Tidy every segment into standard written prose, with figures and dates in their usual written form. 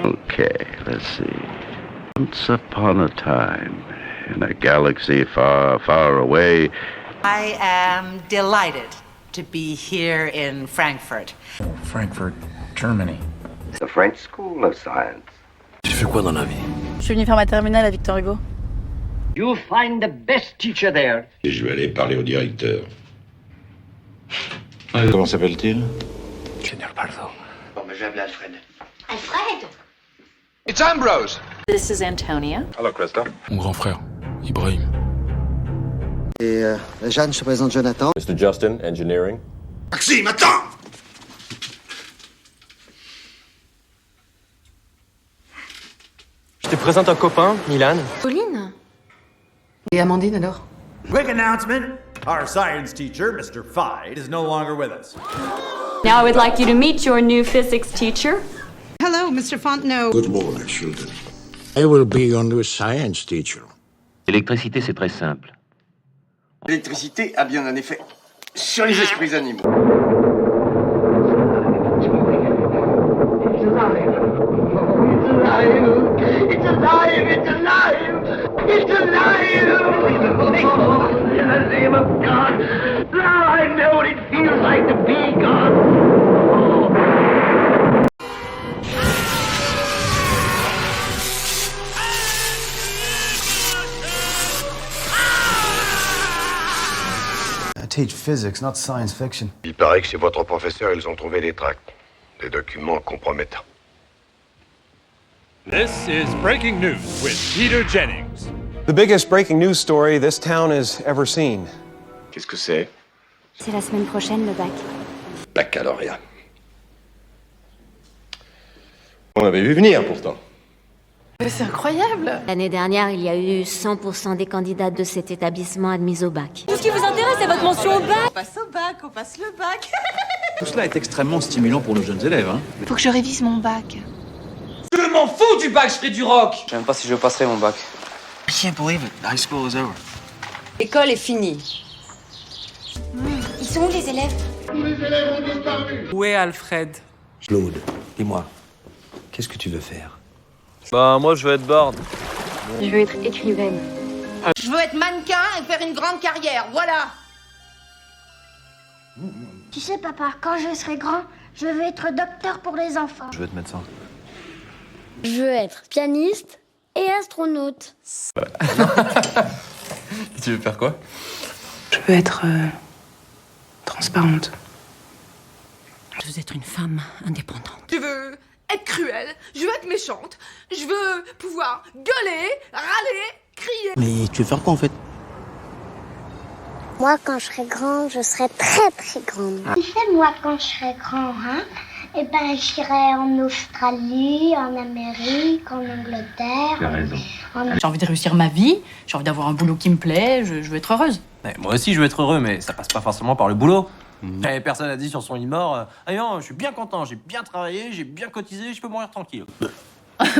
Okay, let's see. Once upon a time, in a galaxy far, far away. I am delighted to be here in Frankfurt. Frankfurt, Germany. The French School of Science. Tu fais quoi dans la vie? Je suis venue faire ma terminale à Victor Hugo. You'll find the best teacher there. Et je vais aller parler au directeur. Comment s'appelle-t-il? Génial, pardon. Bon, mais je vais appeler Alfred. Alfred? It's Ambrose. This is Antonia. Hello, Krista. Mon grand frère, Ibrahim. Et Jeanne, je te présente Jonathan. Mr. Justin, Engineering. Maxime, attends! Je te présente un copain, Milan. Pauline. Et Amandine alors? Quick announcement. Our science teacher, Mr. Fide, is no longer with us. Now I would like you to meet your new physics teacher. Hello, Mr. Fontenot. Good morning, children. I will be your new science teacher. L'électricité, c'est très simple. L'électricité a bien un effet sur les esprits animaux. It's alive! It's alive! It's alive! Oh, in the name of God! Now I know what it feels like to be God! I teach physics, not science fiction. Il paraît que chez votre professeur, ils ont trouvé des tracts, des documents compromettants. This is breaking news with Peter Jennings. The biggest breaking news story this town has ever seen. Qu'est-ce que c'est? C'est la semaine prochaine, le bac. Baccalauréat. On avait vu venir, pourtant. C'est incroyable. L'année dernière, il y a eu 100% des candidats de cet établissement admis au bac. Tout ce qui vous intéresse, c'est votre mention au bac. On passe au bac, on passe le bac. Tout cela est extrêmement stimulant pour nos jeunes élèves. Faut que je révise mon bac. Je m'en fous du bac, je ferai du rock! Je sais même pas si je passerai mon bac. I can't believe it. High school is over. L'école est finie. Ils sont où les élèves? Les élèves ont disparu. Où est Alfred? Claude, dis-moi, qu'est-ce que tu veux faire? Bah, moi, je veux être barde. Je veux être écrivaine. Je veux être mannequin et faire une grande carrière, voilà. Tu sais, papa, quand je serai grand, je veux être docteur pour les enfants. Je veux être médecin. Je veux être pianiste et astronaute. Tu veux faire quoi? Je veux être transparente. Je veux être une femme indépendante. Je veux être cruelle, je veux être méchante, je veux pouvoir gueuler, râler, crier. Mais tu veux faire quoi en fait? Moi, quand je serai grande, je serai très très grande. Tu sais, moi, quand je serai grand, hein, eh ben, j'irai en Australie, en Amérique, en Angleterre. Tu as raison. J'ai envie de réussir ma vie, j'ai envie d'avoir un boulot qui me plaît, je veux être heureuse. Ouais, moi aussi, je veux être heureux, mais ça passe pas forcément par le boulot. Personne n'a dit sur son lit mort ah non, je suis bien content, j'ai bien travaillé, j'ai bien cotisé, je peux mourir tranquille.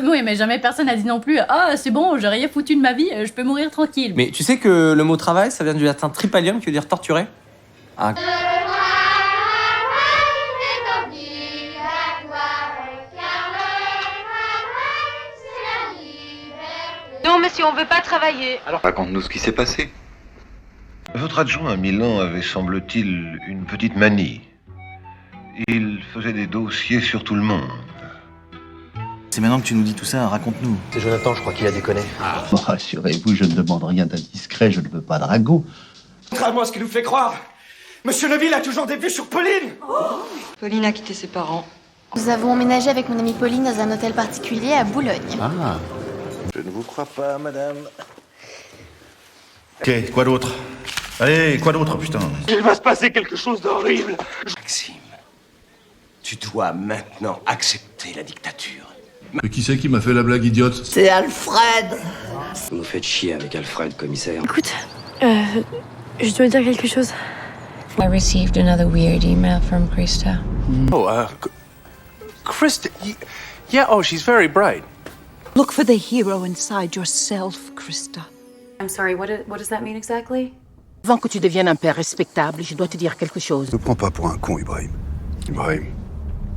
Oui, mais jamais personne n'a dit non plus. Ah, c'est bon, j'ai rien foutu de ma vie, je peux mourir tranquille. Mais tu sais que le mot travail, ça vient du latin tripalium, qui veut dire torturer. Ah. Non, monsieur, on veut pas travailler. Alors raconte-nous ce qui s'est passé. Votre adjoint à Milan avait, semble-t-il, une petite manie. Il faisait des dossiers sur tout le monde. C'est maintenant que tu nous dis tout ça, raconte-nous. C'est Jonathan, je crois qu'il a déconné. Rassurez-vous, je ne demande rien d'indiscret, je ne veux pas de ragot. Contrairement à ce qu'il nous fait croire, Monsieur Neville a toujours des vues sur Pauline! Pauline a quitté ses parents. Nous avons emménagé avec mon amie Pauline dans un hôtel particulier à Boulogne. Ah. Je ne vous crois pas, madame. Ok, quoi d'autre? Allez, quoi d'autre, putain? Il va se passer quelque chose d'horrible! Maxime, tu dois maintenant accepter la dictature. Mais qui c'est qui m'a fait la blague idiote? C'est Alfred. Vous nous faites chier avec Alfred, commissaire. Écoute, je dois dire quelque chose. I received another weird email from Krista. Oh, Krista, yeah, oh, she's very bright. Look for the hero inside yourself, Krista. I'm sorry, what does that mean exactly? Avant que tu deviennes un père respectable, je dois te dire quelque chose. Ne prends pas pour un con, Ibrahim. Ibrahim,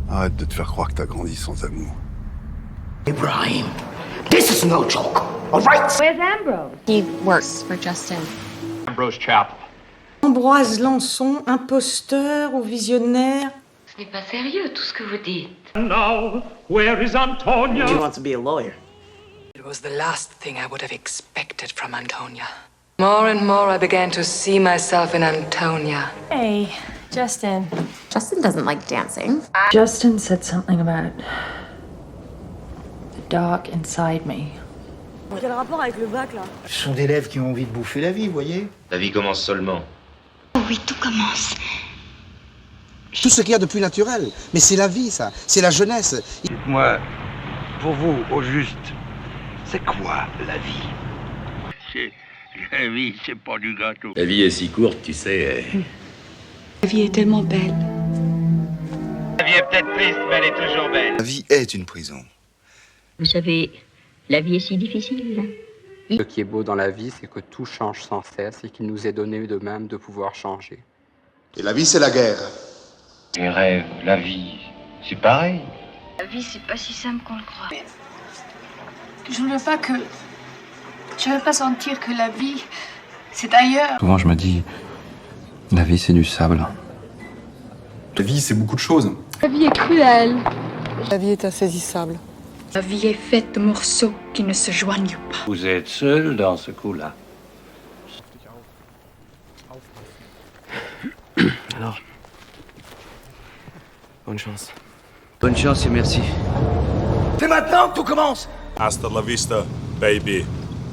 arrête de te faire croire que t'as grandi sans amour. Ibrahim, this is no joke, all right? Where's Ambrose? He works for Justin. Ambrose Chapel. Ambroise Lançon, imposteur ou visionnaire? Ce n'est pas sérieux tout ce que vous dites. Now, where is Antonia? She wants to be a lawyer. It was the last thing I would have expected from Antonia. More and more I began to see myself in Antonia. Hey, Justin. Justin doesn't like dancing. Justin said something about the dark inside me. Quel rapport avec le bac là? Ce sont des lèvres qui ont envie de bouffer la vie, vous voyez? La vie commence seulement. Oh oui, tout commence. Tout ce qu'il y a de plus naturel. Mais c'est la vie, ça. C'est la jeunesse. Dites-moi, pour vous, au juste, c'est quoi la vie? La vie, c'est pas du gâteau. La vie est si courte, tu sais. La vie est tellement belle. La vie est peut-être triste, mais elle est toujours belle. La vie est une prison. Vous savez, la vie est si difficile. Ce qui est beau dans la vie, c'est que tout change sans cesse et qu'il nous est donné de même de pouvoir changer. Et la vie, c'est la guerre. Les rêves, la vie, c'est pareil. La vie, c'est pas si simple qu'on le croit. Je ne veux pas que... Je veux pas sentir que la vie, c'est ailleurs. Souvent, je me dis, la vie, c'est du sable. La vie, c'est beaucoup de choses. La vie est cruelle. La vie est insaisissable. La vie est faite de morceaux qui ne se joignent pas. Vous êtes seul dans ce coup-là. Alors, bonne chance. Bonne chance et merci. C'est maintenant que tout commence. Hasta la vista, baby.